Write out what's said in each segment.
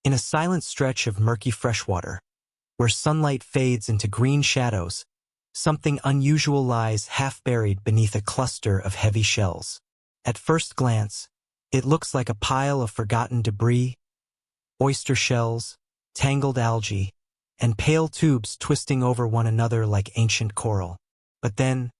In a silent stretch of murky freshwater, where sunlight fades into green shadows, something unusual lies half-buried beneath a cluster of heavy shells. At first glance, it looks like a pile of forgotten debris, oyster shells, tangled algae, and pale tubes twisting over one another like ancient coral. But then,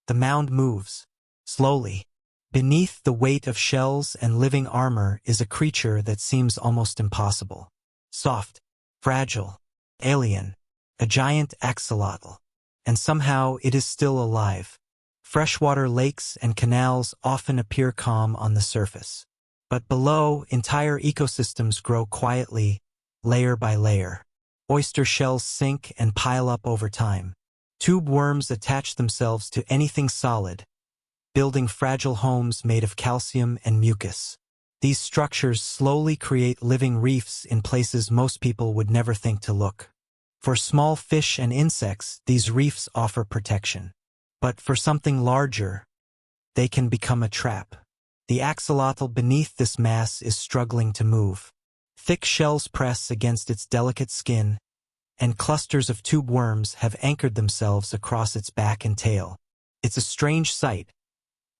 the mound moves, slowly. Beneath the weight of shells and living armor is a creature that seems almost impossible. Soft, fragile, alien, a giant axolotl. And somehow it is still alive. Freshwater lakes and canals often appear calm on the surface. But below, entire ecosystems grow quietly, layer by layer. Oyster shells sink and pile up over time. Tube worms attach themselves to anything solid, building fragile homes made of calcium and mucus. These structures slowly create living reefs in places most people would never think to look. For small fish and insects, these reefs offer protection. But for something larger, they can become a trap. The axolotl beneath this mass is struggling to move. Thick shells press against its delicate skin, and clusters of tube worms have anchored themselves across its back and tail. It's a strange sight,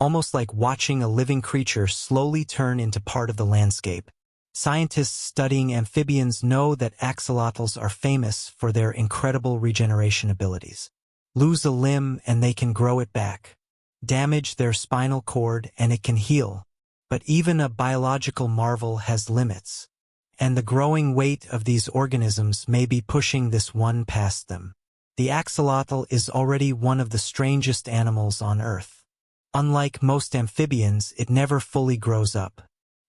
almost like watching a living creature slowly turn into part of the landscape. Scientists studying amphibians know that axolotls are famous for their incredible regeneration abilities. Lose a limb and they can grow it back. Damage their spinal cord and it can heal. But even a biological marvel has limits. And the growing weight of these organisms may be pushing this one past them. The axolotl is already one of the strangest animals on Earth. Unlike most amphibians, it never fully grows up.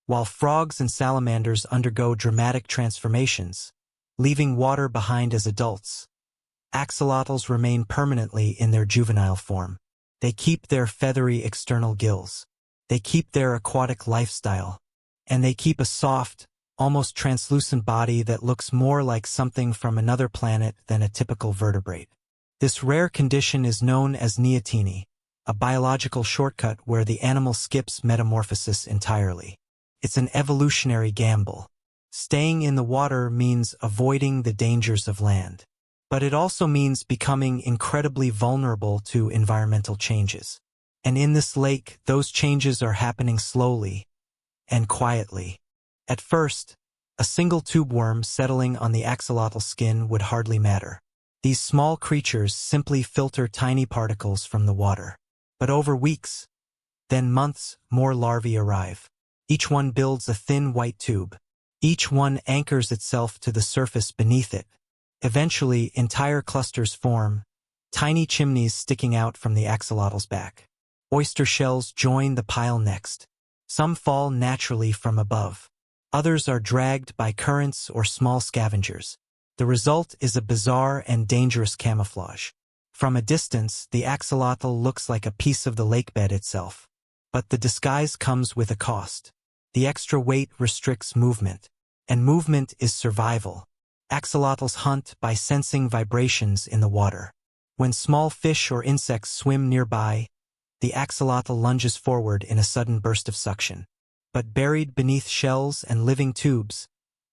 While frogs and salamanders undergo dramatic transformations, leaving water behind as adults, axolotls remain permanently in their juvenile form. They keep their feathery external gills. They keep their aquatic lifestyle. And they keep a soft, almost translucent body that looks more like something from another planet than a typical vertebrate. This rare condition is known as neoteny, a biological shortcut where the animal skips metamorphosis entirely. It's an evolutionary gamble. Staying in the water means avoiding the dangers of land. But it also means becoming incredibly vulnerable to environmental changes. And in this lake, those changes are happening slowly and quietly. At first, a single tube worm settling on the axolotl skin would hardly matter. These small creatures simply filter tiny particles from the water. But over weeks, then months, more larvae arrive. Each one builds a thin white tube. Each one anchors itself to the surface beneath it. Eventually, entire clusters form, tiny chimneys sticking out from the axolotl's back. Oyster shells join the pile next. Some fall naturally from above. Others are dragged by currents or small scavengers. The result is a bizarre and dangerous camouflage. From a distance, the axolotl looks like a piece of the lakebed itself. But the disguise comes with a cost. The extra weight restricts movement. And movement is survival. Axolotls hunt by sensing vibrations in the water. When small fish or insects swim nearby, the axolotl lunges forward in a sudden burst of suction. But buried beneath shells and living tubes,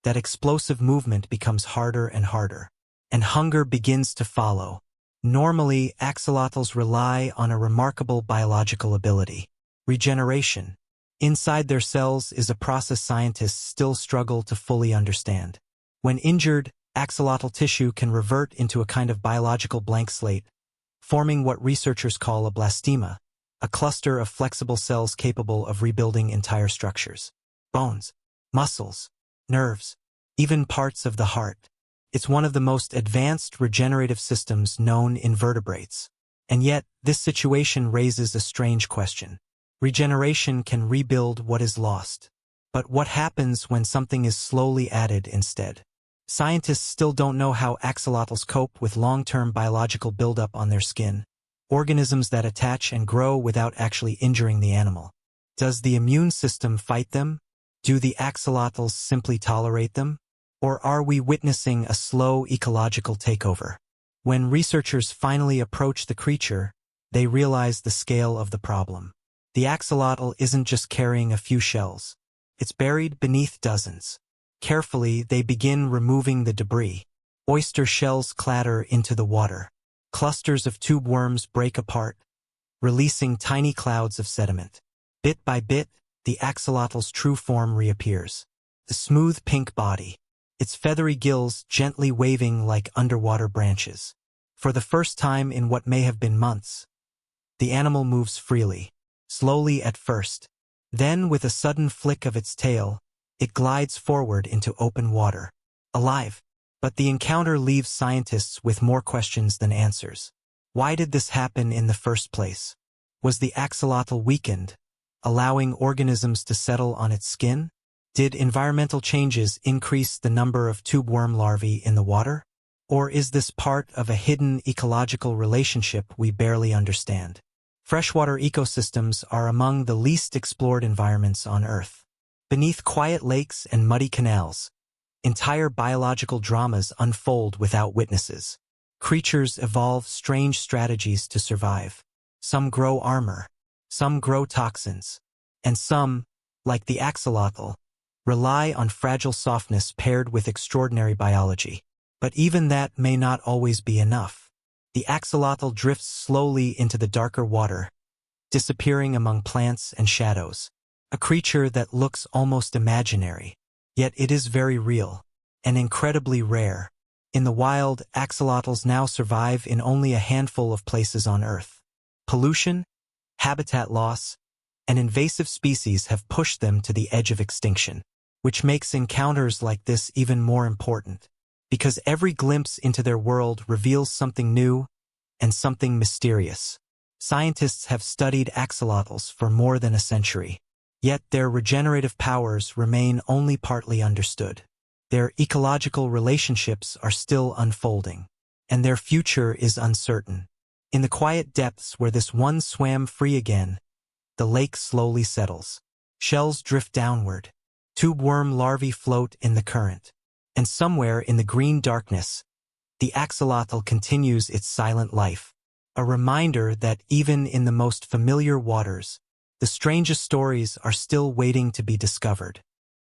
that explosive movement becomes harder and harder. And hunger begins to follow. Normally, axolotls rely on a remarkable biological ability: regeneration. Inside their cells is a process scientists still struggle to fully understand. When injured, axolotl tissue can revert into a kind of biological blank slate, forming what researchers call a blastema, a cluster of flexible cells capable of rebuilding entire structures. Bones, muscles, nerves, even parts of the heart. It's one of the most advanced regenerative systems known in vertebrates. And yet, this situation raises a strange question. Regeneration can rebuild what is lost. But what happens when something is slowly added instead? Scientists still don't know how axolotls cope with long-term biological buildup on their skin, organisms that attach and grow without actually injuring the animal. Does the immune system fight them? Do the axolotls simply tolerate them? Or are we witnessing a slow ecological takeover? When researchers finally approach the creature, they realize the scale of the problem. The axolotl isn't just carrying a few shells. It's buried beneath dozens. Carefully, they begin removing the debris. Oyster shells clatter into the water. Clusters of tube worms break apart, releasing tiny clouds of sediment. Bit by bit, the axolotl's true form reappears. The smooth pink body, its feathery gills gently waving like underwater branches. For the first time in what may have been months, the animal moves freely, slowly at first. Then, with a sudden flick of its tail, it glides forward into open water. Alive. But the encounter leaves scientists with more questions than answers. Why did this happen in the first place? Was the axolotl weakened, allowing organisms to settle on its skin? Did environmental changes increase the number of tube worm larvae in the water? Or is this part of a hidden ecological relationship we barely understand? Freshwater ecosystems are among the least explored environments on Earth. Beneath quiet lakes and muddy canals, entire biological dramas unfold without witnesses. Creatures evolve strange strategies to survive. Some grow armor, some grow toxins, and some, like the axolotl, rely on fragile softness paired with extraordinary biology. But even that may not always be enough. The axolotl drifts slowly into the darker water, disappearing among plants and shadows. A creature that looks almost imaginary. Yet it is very real, and incredibly rare. In the wild, axolotls now survive in only a handful of places on Earth. Pollution, habitat loss, and invasive species have pushed them to the edge of extinction, which makes encounters like this even more important, because every glimpse into their world reveals something new and something mysterious. Scientists have studied axolotls for more than a century. Yet their regenerative powers remain only partly understood. Their ecological relationships are still unfolding, and their future is uncertain. In the quiet depths where this one swam free again, the lake slowly settles. Shells drift downward. Tube worm larvae float in the current. And somewhere in the green darkness, the axolotl continues its silent life. A reminder that even in the most familiar waters, the strangest stories are still waiting to be discovered.